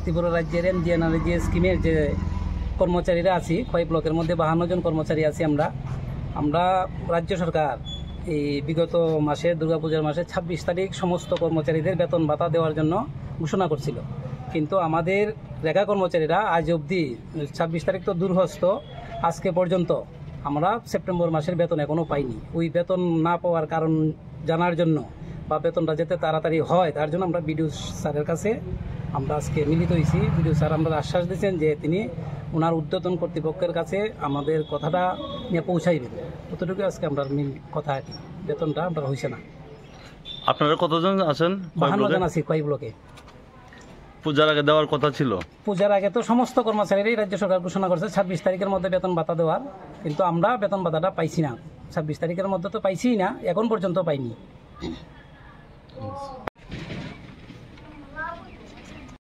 ত্রিপুরা রাজ্যের এমজিএনআরজি স্কিমের যে কর্মচারীরা আছি, খোয়াই ব্লকের মধ্যে 52 জন কর্মচারী আছি আমরা রাজ্য সরকার এই বিগত মাসে দুর্গাপূজার মাসে 26 তারিখ সমস্ত কর্মচারীদের বেতন ভাতা দেওয়ার জন্য ঘোষণা করছিল। কিন্তু আমাদের রেখা কর্মচারীরা আজ অবধি 26 তারিখ তো দূরহস্ত, আজকে পর্যন্ত আমরা সেপ্টেম্বর মাসের বেতন এখনও পাইনি। ওই বেতন না পাওয়ার কারণ জানার জন্য বা বেতনটা যাতে তাড়াতাড়ি হয় তার জন্য আমরা বিডিও স্যারের কাছে আমরা আজকে মিলিত হয়েছি। বিডিও স্যার আমরা আশ্বাস দিয়েছেন যে তিনি ওনার ঊর্ধ্বতন কর্তৃপক্ষের কাছে আমাদের কথাটা নিয়ে পৌঁছাইবেন। ততটুকু আজকে আমরা মিল কথা, বেতনটা আমরা হয়েছে না। আপনারা কতজন আছেন? 52 জন আছি খোয়াই ব্লকে। পূজার আগে দেওয়ার কথা ছিল। পূজার আগে তো সমস্ত কর্মচারীরাই রাজ্য সরকার ঘোষণা করছে 26 তারিখের মধ্যে বেতন ভাতা দেওয়ার, কিন্তু আমরা বেতন ভাতাটা পাইছি না। 26 তারিখের মধ্যে তো পাইছিই না, এখন পর্যন্ত পাইনি।